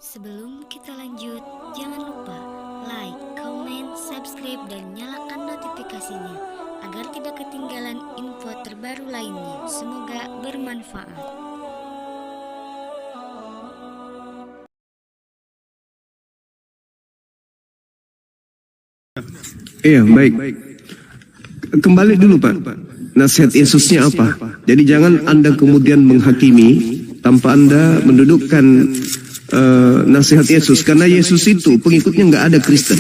Sebelum kita lanjut, jangan lupa like, comment, subscribe, dan nyalakan notifikasinya agar tidak ketinggalan info terbaru lainnya. Semoga bermanfaat. Iya, baik. Kembali dulu Pak, nasihat Yesusnya apa? Jadi jangan Anda kemudian menghakimi tanpa Anda mendudukkan nasihat Yesus. Karena Yesus itu pengikutnya nggak ada Kristen.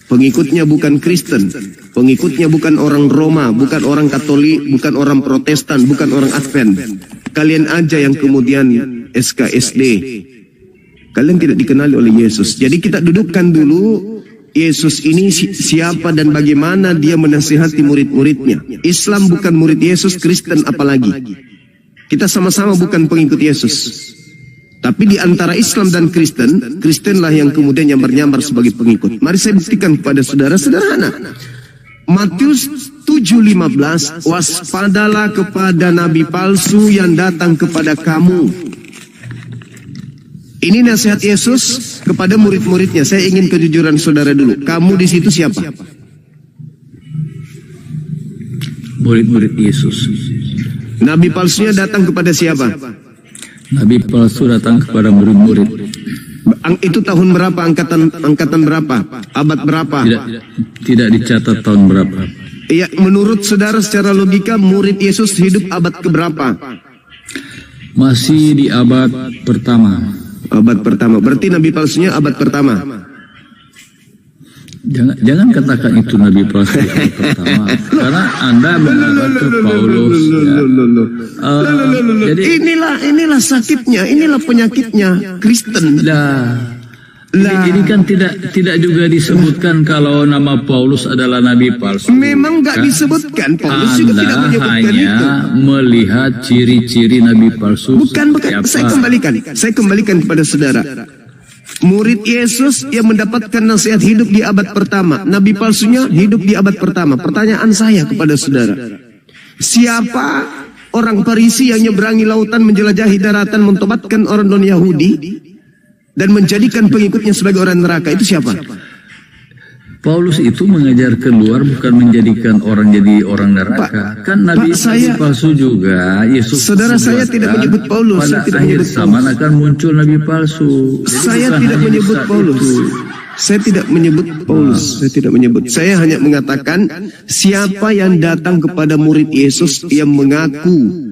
Pengikutnya bukan Kristen. Pengikutnya bukan orang Roma, bukan orang Katolik, bukan orang Protestan, bukan orang Advent. Kalian aja yang kemudian SKSD. Kalian tidak dikenali oleh Yesus. Jadi kita dudukkan dulu Yesus ini siapa dan bagaimana dia menasihati murid-muridnya. Islam bukan murid Yesus, Kristen apalagi. Kita sama-sama bukan pengikut Yesus. Tapi di antara Islam dan Kristen, Kristenlah yang kemudian nyambar-nyambar sebagai pengikut. Mari saya buktikan kepada saudara sederhana. Matius 7:15, waspadalah kepada nabi palsu yang datang kepada kamu. Ini nasihat Yesus kepada murid-muridnya. Saya ingin kejujuran saudara dulu. Kamu di situ siapa? Murid-murid Yesus. Nabi palsunya datang kepada siapa? Nabi palsu datang kepada murid-murid. Itu tahun berapa? Angkatan berapa? Abad berapa? Tidak dicatat tahun berapa. Ya, menurut saudara secara logika murid Yesus hidup abad keberapa? Masih di abad pertama. Abad pertama. Berarti Nabi palsunya abad pertama. Jangan katakan itu Nabi palsu di abad pertama. Karena Anda mengarah ke Paulus. Jadi inilah sakitnya, inilah penyakitnya Kristen. Ini kan tidak juga disebutkan kalau nama Paulus adalah Nabi palsu. Memang nggak disebutkan. Paulus juga tidak menyebutkan itu. Anda melihat ciri-ciri Nabi palsu. Bukan. Saya kembalikan kepada saudara. Murid Yesus yang mendapatkan nasihat hidup di abad pertama. Nabi palsunya hidup di abad pertama. Pertanyaan saya kepada saudara. Siapa orang Farisi yang nyeberangi lautan, menjelajahi daratan, mentobatkan orang non-Yahudi dan menjadikan pengikutnya sebagai orang neraka? Itu siapa? Paulus itu mengajar keluar, bukan menjadikan orang jadi orang neraka. Kan Nabi palsu juga. Yesus. Saudara, saya tidak menyebut Paulus. Pada akhir zaman akan muncul Nabi palsu. Saya tidak menyebut Paulus. Saya tidak menyebut Paulus. Saya tidak menyebut. Saya hanya mengatakan siapa yang datang kepada murid Yesus yang mengaku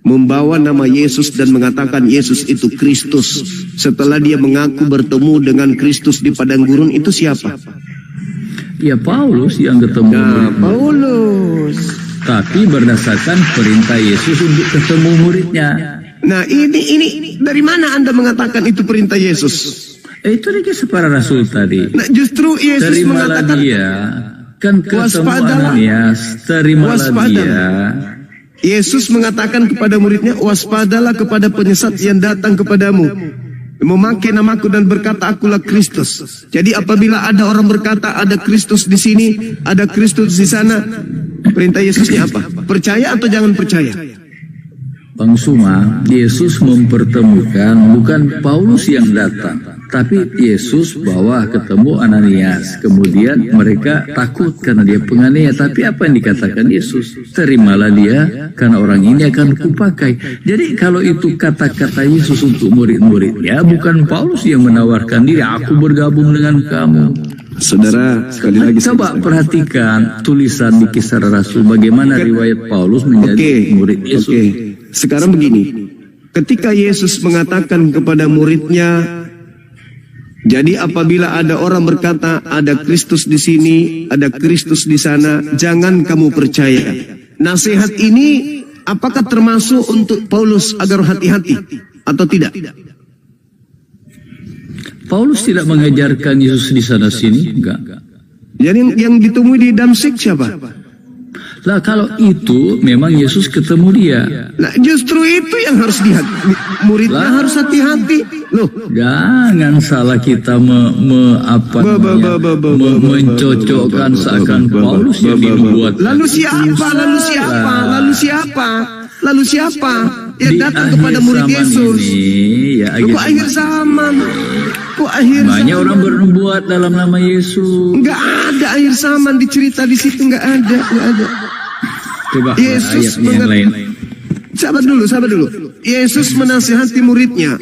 membawa nama Yesus dan mengatakan Yesus itu Kristus. Setelah dia mengaku bertemu dengan Kristus di padang gurun, itu siapa? Ya Paulus yang ketemu. Paulus. Tapi berdasarkan perintah Yesus untuk ketemu muridnya. Nah ini dari mana Anda mengatakan itu perintah Yesus? Itu dikisah para rasul tadi. Nah justru Yesus terimalah mengatakan dia. Kan ketemu Ananias. Terimalah dia. Yesus mengatakan kepada muridnya, waspadalah kepada penyesat yang datang kepadamu, memakai namaku dan berkata akulah Kristus. Jadi apabila ada orang berkata ada Kristus di sini, ada Kristus di sana, perintah Yesusnya apa? Percaya atau jangan percaya? Bang Suma, Yesus mempertemukan bukan Paulus yang datang, tapi Yesus bawa ketemu Ananias. Kemudian mereka takut karena dia penganiaya. Tapi apa yang dikatakan Yesus? Terimalah dia karena orang ini akan kupakai. Jadi kalau itu kata-kata Yesus untuk murid-muridnya, bukan Paulus yang menawarkan diri, aku bergabung dengan kamu. Saudara, sekali lagi coba perhatikan tulisan di Kisah Rasul bagaimana riwayat Paulus menjadi murid Yesus. Sekarang begini, ketika Yesus mengatakan kepada muridnya, jadi apabila ada orang berkata ada Kristus di sini, ada Kristus di sana, jangan kamu percaya. Nasihat ini apakah termasuk untuk Paulus agar hati-hati atau tidak? Paulus tidak mengajarkan Yesus di sana sini, enggak. Jadi yang ditemui di Damsyik siapa? Lah kalau itu memang Yesus ketemu dia. Nah justru itu yang harus muridnya harus hati-hati. Loh, jangan salah kita mencocokkan seakan Paulus yang dibuat. Lalu siapa yang datang kepada murid Yesus? Ini, ya, akhir zaman. Kok akhir Banyak zaman? orang bernubuat dalam nama Yesus. Nggak ada akhir zaman dicerita di situ, nggak ada. Coba Yesus ayatnya yang lain. Sabar dulu. Yesus menasihati muridnya.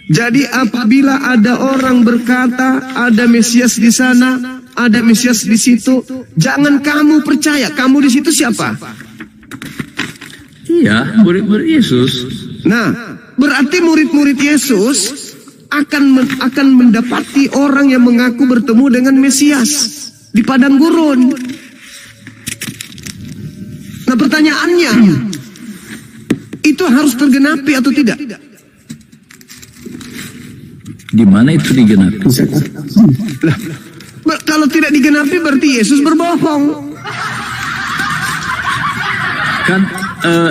Jadi apabila ada orang berkata ada Mesias di sana, ada Mesias di situ, jangan kamu percaya. Kamu di situ siapa? Iya, murid-murid Yesus. Nah, berarti murid-murid Yesus akan mendapati orang yang mengaku bertemu dengan Mesias di padang gurun. Nah, pertanyaannya, itu harus tergenapi atau tidak? Di mana itu digenapi? Lah, kalau tidak digenapi berarti Yesus berbohong. Kan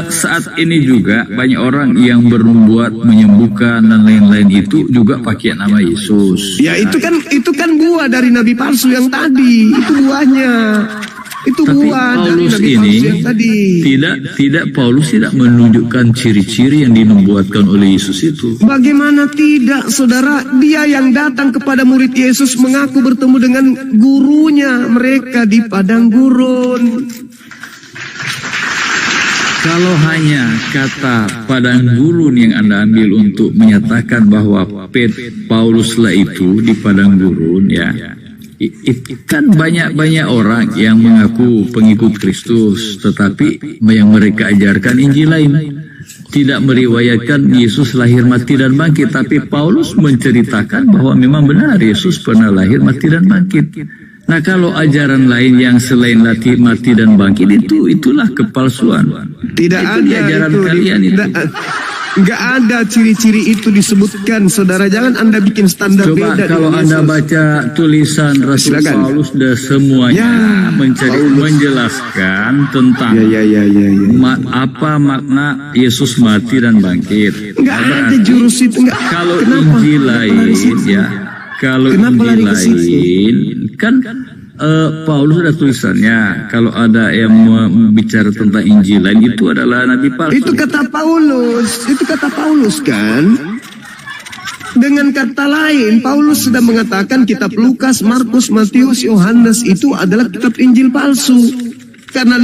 saat ini juga banyak orang yang bernubuat, menyembuhkan dan lain-lain itu juga pakai nama Yesus. Ya itu kan buah dari nabi palsu yang tadi. Itu buahnya. Itu Tapi buah dari Paulus nabi ini palsu yang tadi. tidak Paulus tidak menunjukkan ciri-ciri yang dinubuatkan oleh Yesus itu. Bagaimana tidak, saudara? Dia yang datang kepada murid Yesus mengaku bertemu dengan gurunya mereka di padang gurun. Kalau hanya kata padang gurun yang Anda ambil untuk menyatakan bahwa Pauluslah itu di padang gurun, ya, kan banyak orang yang mengaku pengikut Kristus, tetapi yang mereka ajarkan Injil lain, tidak meriwayatkan Yesus lahir, mati dan bangkit. Tapi Paulus menceritakan bahwa memang benar Yesus pernah lahir, mati dan bangkit. Nah, kalau ajaran lain yang selain mati dan bangkit itulah kepalsuan. Tidak itu ada di ajaran itu. kalian itu. Enggak ada ciri-ciri itu disebutkan, saudara. Jangan Anda bikin standar Coba beda. kalau dengan Anda Yesus. baca tulisan Rasul Silakan. Paulus dan semuanya Paulus. menjelaskan tentang Ya. apa makna Yesus mati dan bangkit. Enggak ada Berarti jurus itu. Enggak. kalau Kenapa? Injil Kenapa lari lain, situ? ya, kalau Kenapa Injil lari ke situ? lain kan Paulus ada tulisannya. Kalau ada yang bicara tentang Injil lain, itu adalah nabi palsu. Itu kata Paulus kan? Dengan kata lain, Paulus sudah mengatakan kitab Lukas, Markus, Matius, Yohanes itu adalah kitab Injil palsu. Karena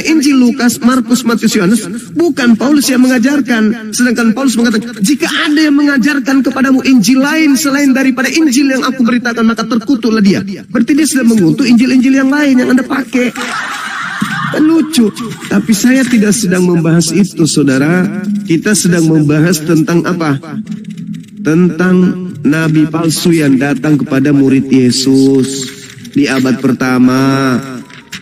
Injil Lukas, Markus, Matius, Yohanes bukan Paulus yang mengajarkan. Sedangkan Paulus mengatakan, jika ada yang mengajarkan kepadamu Injil lain selain daripada Injil yang aku beritakan, maka terkutuklah dia. Berarti dia sudah mengutuk Injil-Injil yang lain yang Anda pakai. Kan lucu. Tapi saya tidak sedang membahas itu, saudara. Kita sedang membahas tentang apa? Tentang nabi palsu yang datang kepada murid Yesus di abad pertama,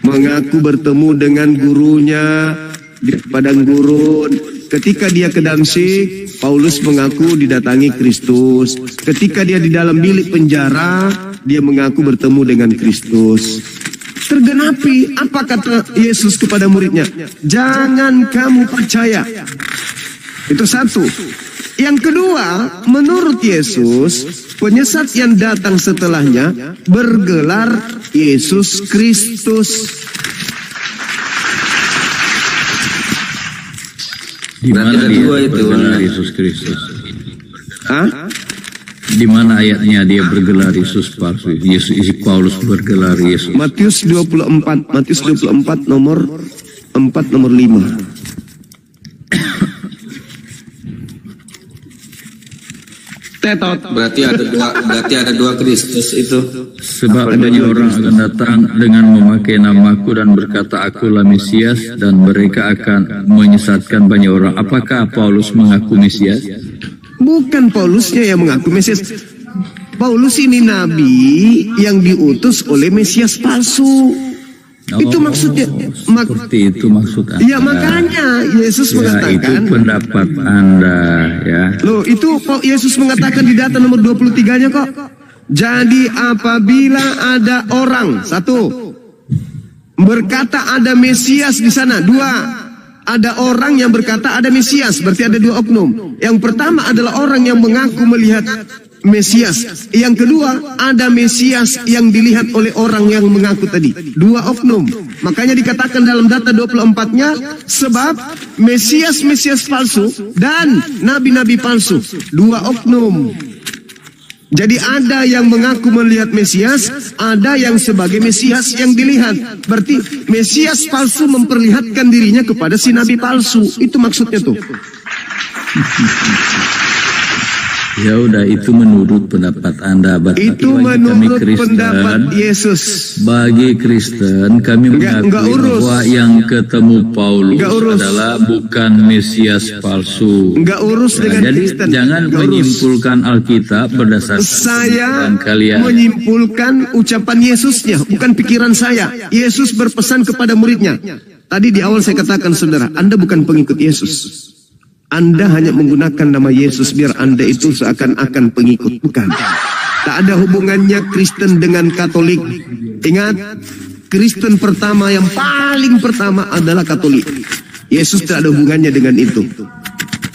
mengaku bertemu dengan gurunya di padang gurun. Ketika dia ke Damsyik, Paulus mengaku didatangi Kristus. Ketika dia di dalam bilik penjara, dia mengaku bertemu dengan Kristus. Tergenapi apa kata Yesus kepada muridnya? Jangan kamu percaya. Itu satu. Yang kedua, menurut Yesus, penyesat yang datang setelahnya bergelar Yesus Kristus. Di mana Berarti ada dia dua itu. bergelar Yesus Kristus? Hah? Di mana ayatnya dia bergelar Yesus palsu? Paulus bergelar Yesus. Matius 24 nomor 4 nomor 5. Tetot. Berarti ada dua Kristus itu. Sebab banyak orang akan datang dengan memakai namaku dan berkata akulah Mesias, dan mereka akan menyesatkan banyak orang. Apakah Paulus mengaku Mesias? Bukan Paulusnya yang mengaku Mesias. Paulus ini nabi yang diutus oleh Mesias palsu. Itu maksudnya. Seperti itu maksud Anda. Ya makanya Yesus Ya, itu mengatakan. pendapat Anda, ya. Loh, itu Yesus mengatakan di data nomor 23-nya kok. Jadi apabila ada orang, satu, berkata ada Mesias di sana. Dua, ada orang yang berkata ada Mesias. Berarti ada dua oknum. Yang pertama adalah orang yang mengaku melihat Mesias. Yang kedua, ada Mesias yang dilihat oleh orang yang mengaku tadi. Dua oknum. Makanya dikatakan dalam data 24-nya, sebab Mesias palsu dan nabi-nabi palsu. Dua oknum. Jadi ada yang mengaku melihat Mesias, ada yang sebagai Mesias yang dilihat. Berarti Mesias palsu memperlihatkan dirinya kepada si nabi palsu. Itu maksudnya tuh. Ya udah, itu menurut pendapat Anda. Itu menurut pendapat Yesus. Bagi Kristen kami mengakui bahwa yang ketemu Paulus adalah bukan Mesias palsu. Enggak urus dengan Jadi Kristen. jangan menyimpulkan Alkitab berdasarkan Saya kalian. menyimpulkan ucapan Yesusnya, bukan pikiran saya. Yesus berpesan kepada muridnya. Tadi di awal saya katakan, saudara, Anda bukan pengikut Yesus. Anda hanya menggunakan nama Yesus biar Anda itu seakan-akan pengikut. Bukan. Tak ada hubungannya Kristen dengan Katolik. Ingat, Kristen pertama yang paling pertama adalah Katolik. Yesus tak ada hubungannya dengan itu.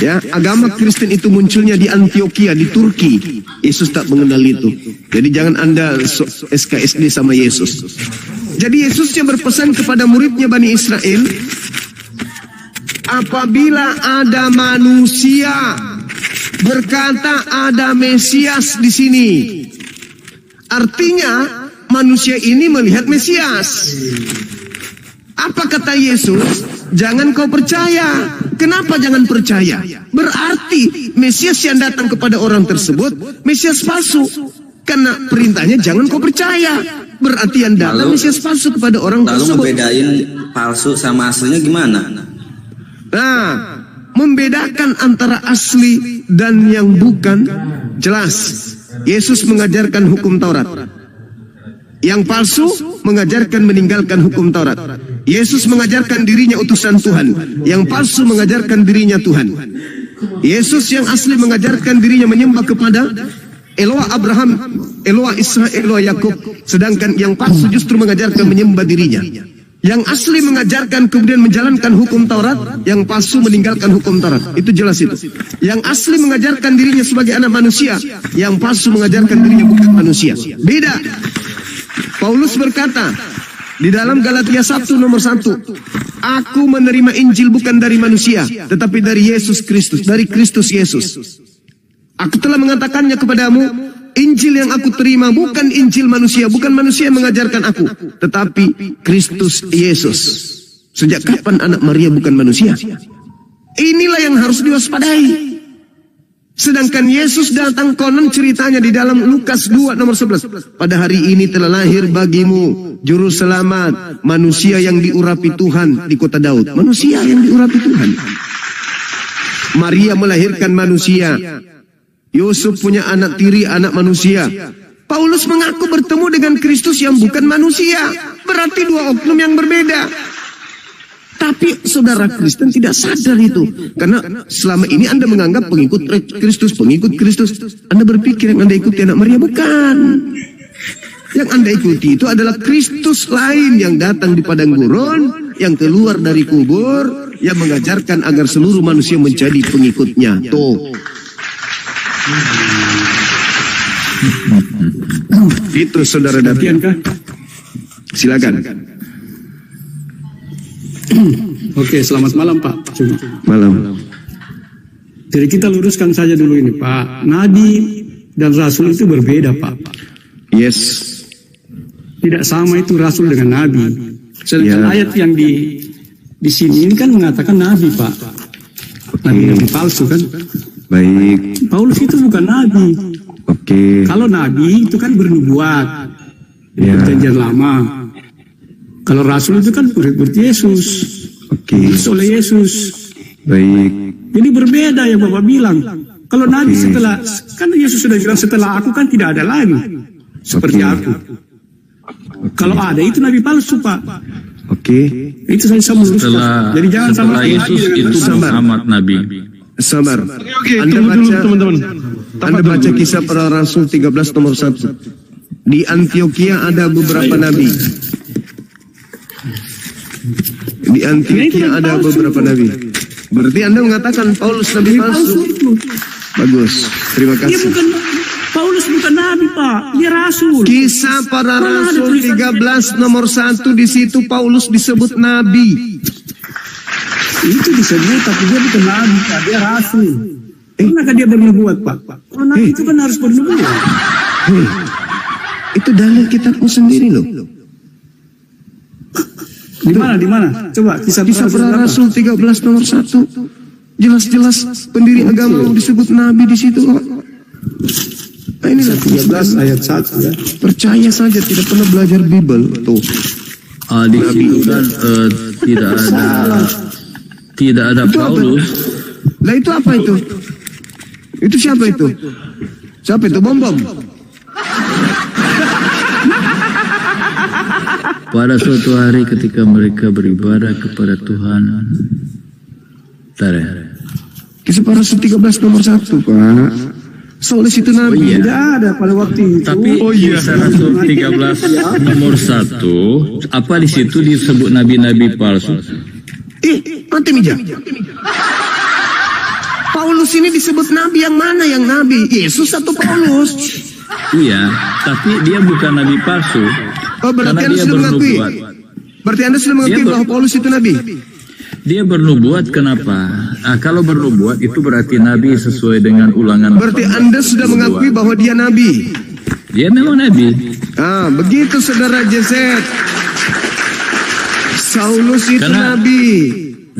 Ya, agama Kristen itu munculnya di Antioquia, di Turki. Yesus tak mengenal itu. Jadi jangan Anda SKSD sama Yesus. Jadi Yesusnya berpesan kepada muridnya Bani Israel, apabila ada manusia berkata ada Mesias di sini, artinya manusia ini melihat Mesias. Apa kata Yesus? Jangan kau percaya. Kenapa jangan percaya? Berarti Mesias yang datang kepada orang tersebut Mesias palsu. Karena perintahnya jangan kau percaya. Berarti yang datang Mesias palsu kepada orang tersebut. Lalu membedain palsu sama aslinya gimana? Nah, membedakan antara asli dan yang bukan jelas. Yesus mengajarkan hukum Taurat. Yang palsu mengajarkan meninggalkan hukum Taurat. Yesus mengajarkan dirinya utusan Tuhan. Yang palsu mengajarkan dirinya Tuhan. Yesus yang asli mengajarkan dirinya menyembah kepada Eloah Abraham, Eloah Ishak, Eloah Yakub. Sedangkan yang palsu justru mengajarkan menyembah dirinya. Yang asli mengajarkan kemudian menjalankan hukum Taurat, yang palsu meninggalkan hukum Taurat. Itu jelas itu. Yang asli mengajarkan dirinya sebagai anak manusia, yang palsu mengajarkan dirinya bukan manusia. Beda. Paulus berkata di dalam Galatia 1 nomor 1, aku menerima Injil bukan dari manusia, tetapi dari Yesus Kristus, dari Kristus Yesus. Aku telah mengatakannya kepadamu, Injil yang aku terima bukan Injil manusia, bukan manusia yang mengajarkan aku, tetapi Kristus Yesus. Sejak kapan anak Maria bukan manusia? Inilah yang harus diwaspadai. Sedangkan Yesus datang, konon ceritanya di dalam Lukas 2 nomor 11. Pada hari ini telah lahir bagimu juru selamat, manusia yang diurapi Tuhan di kota Daud. Manusia yang diurapi Tuhan. Maria melahirkan manusia. Yusuf punya anak tiri, anak manusia. Paulus mengaku bertemu dengan Kristus yang bukan manusia. Berarti dua oknum yang berbeda. Tapi saudara Kristen tidak sadar itu. Karena selama ini Anda menganggap pengikut Kristus, pengikut Kristus. Anda berpikir yang Anda ikuti anak Maria, bukan. Yang Anda ikuti itu adalah Kristus lain yang datang di padang gurun, yang keluar dari kubur, yang mengajarkan agar seluruh manusia menjadi pengikutnya. Tuh. Itu saudara David. Silakan. Oke, selamat malam Pak. Malam. Jadi kita luruskan saja dulu ini Pak. Nabi dan Rasul itu berbeda Pak. Yes. Tidak sama itu Rasul dengan Nabi. Sedangkan ayat yang di sini ini kan mengatakan Nabi Pak. Nabi palsu kan. Baik. Paulus itu bukan Nabi. Oke. Kalau Nabi itu kan bernubuat di Perjanjian Lama. Kalau Rasul itu kan murid Yesus. Oke. Oleh Yesus. Baik. Jadi berbeda yang Bapak bilang. Kalau Nabi setelah, kan Yesus sudah bilang setelah aku kan tidak ada lagi. Seperti aku. Kalau ada itu Nabi palsu Pak. Oke. Itu saya sama luruskan. Jadi jangan sama Yesus itu Muhammad Nabi. Sabar. Anda baca, teman-teman. Anda baca Kisah Para Rasul 13 nomor 1. Di Antioquia ada beberapa nabi. Di Antioquia ada beberapa nabi. Berarti Anda mengatakan Paulus nabi palsu. Bagus. Terima kasih. Paulus bukan nabi Pak, dia rasul. Kisah Para Rasul 13 nomor 1, di situ Paulus disebut nabi. Itu disebut, tapi dia bukan nabi Pak, dia rasul. Pernahkah dia bernubuat, Pak? Kalau nabi itu kan harus bernubuat. Itu dalil kitabmu sendiri loh. Di mana? Coba kisah Para Rasul 13 nomor 1. Jelas-jelas pendiri agama disebut nabi di situ kok. Nah, inilah 13 ayat 1 ya. Percaya saja, tidak pernah belajar Bible tuh. Di situ kan tidak ada Itu Paulus. Lah itu apa itu? Itu siapa itu? Siapa itu? Bom. Pada suatu hari ketika mereka beribadah kepada Tuhan. Kisah para Rasul 13 nomor 1, Pak. Soalnya situ nabi. Tidak ada pada waktu itu. Tapi Kisah Rasul 13 nomor 1, apa di situ disebut nabi-nabi palsu? Mati mija. Paulus ini disebut nabi yang mana yang nabi? Yesus atau Paulus? Iya, tapi dia bukan nabi palsu. Oh, berarti karena Anda dia sudah mengakui. bernubuat. Berarti Anda sudah mengakui bahwa Paulus itu nabi? Dia bernubuat kenapa? Kalau bernubuat itu berarti nabi sesuai dengan ulangan. Berarti Anda sudah mengakui bahwa dia nabi? Dia memang nabi. Begitu saudara Jeset. Saulus itu nabi.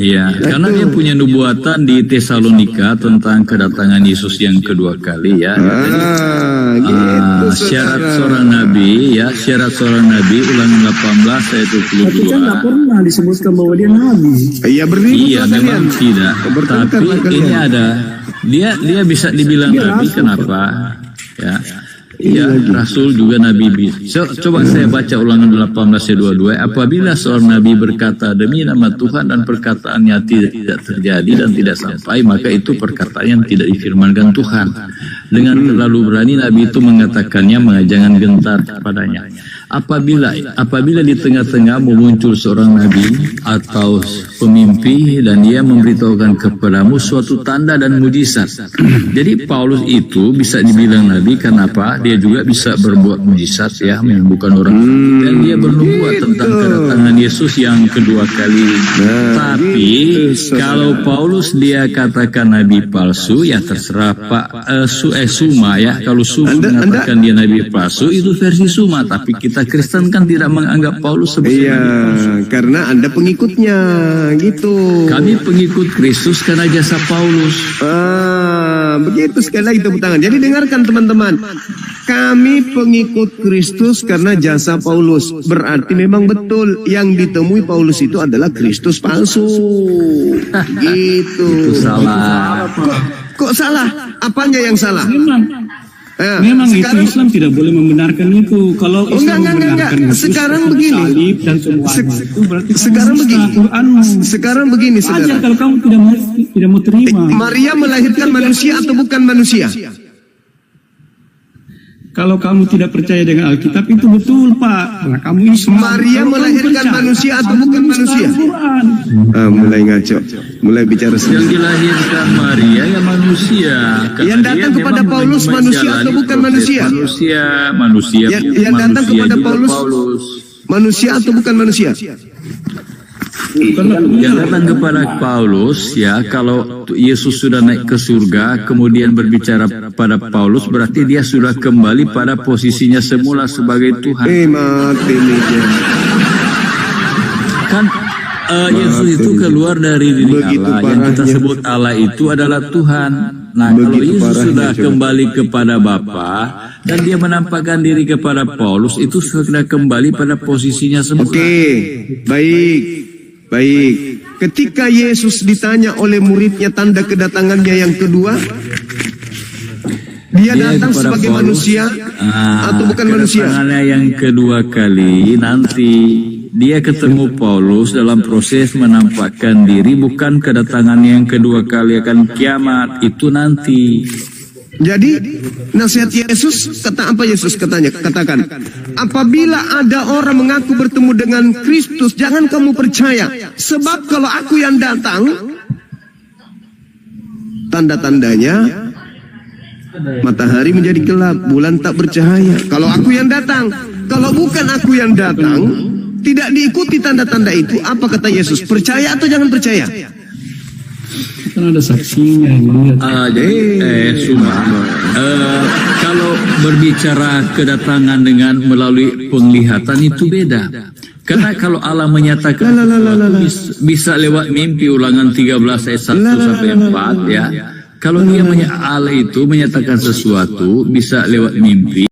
Iya, karena dia punya nubuatan di Tesalonika tentang kedatangan Yesus yang kedua kali ya. Syarat seorang nabi ya, syarat seorang nabi Ulangan 18 ayat 22. Tapi kan tidak pernah disebutkan bahwa dia nabi. Iya, memang tidak. Tapi ini ada, dia bisa dibilang nabi. Kenapa? Ya. Iya, Rasul juga Nabi. Coba saya baca Ulangan 18 ayat 22. Apabila seorang Nabi berkata demi nama Tuhan dan perkataannya tidak terjadi dan tidak sampai, maka itu perkataan yang tidak difirmankan Tuhan. Dengan terlalu berani Nabi itu mengatakannya, jangan gentar padanya. Apabila di tengah-tengah muncul seorang nabi atau pemimpi dan dia memberitahukan kepadamu suatu tanda dan mujizat. Jadi Paulus itu bisa dibilang nabi karena apa? Dia juga bisa berbuat mujizat ya, menyembuhkan orang. Dan dia bernubuat tentang kedatangan Yesus yang kedua kali. Tapi kalau Paulus dia katakan nabi palsu, ya terserah Pak Suma ya. Kalau Suma mengatakan dia nabi palsu, itu versi Suma. Tapi kita Kristen kan tidak menganggap Paulus sebagai nabi palsu. Karena Anda pengikutnya gitu. Kami pengikut Kristus karena jasa Paulus. Begitu, sekali lagi tepuk tangan. Jadi dengarkan teman-teman. Kami pengikut Kristus karena jasa Paulus. Berarti memang betul yang ditemui Paulus itu adalah Kristus palsu. Gitu. Itu salah. Kok salah? Apanya yang salah? Memang sekarang, itu Islam tidak boleh membenarkan itu. Kalau Islam membenarkan itu, sekarang begini. Dan semua itu berarti sekarang begini, saudara. Kalau kamu tidak mau terima. Maria melahirkan manusia atau bukan manusia? Kalau kamu tidak percaya dengan Alkitab itu betul, Pak. Karena kamu Islam. Maria melahirkan manusia atau bukan manusia? Mulai ngaco, mulai bicara sendiri. Yang dilahirkan Maria ya manusia. Yang datang kepada Paulus manusia atau bukan manusia? Manusia. Yang datang kepada Paulus manusia atau bukan manusia? Yang datang kepada Paulus ya, kalau Yesus sudah naik ke surga kemudian berbicara pada Paulus, berarti dia sudah kembali pada posisinya semula sebagai Tuhan. Kan Yesus itu keluar dari diri Allah. Yang kita sebut Allah itu adalah Tuhan. Nah, kalau Yesus sudah kembali kepada Bapa dan dia menampakkan diri kepada Paulus, itu sudah kembali pada posisinya semula. Baik. Ketika Yesus ditanya oleh muridnya tanda kedatangannya yang kedua, dia datang sebagai Paulus, manusia atau bukan manusia? Kedatangannya yang kedua kali nanti dia ketemu Paulus dalam proses menampakkan diri, bukan kedatangan yang kedua kali akan kiamat, itu nanti. Jadi nasihat Yesus, kata apa Yesus katakan, apabila ada orang mengaku bertemu dengan Kristus, jangan kamu percaya, sebab kalau aku yang datang, tanda-tandanya matahari menjadi gelap, bulan tak bercahaya. Kalau aku yang datang, kalau bukan aku yang datang, tidak diikuti tanda-tanda itu, apa kata Yesus? Percaya atau jangan percaya? Kan ada saksinya yang lihat. Suma. Kalau berbicara kedatangan dengan melalui penglihatan itu beda. Karena kalau Allah menyatakan sesuatu bisa lewat mimpi, Ulangan 13 ayat 1 sampai 4 ya. Kalau Allah itu menyatakan sesuatu bisa lewat mimpi.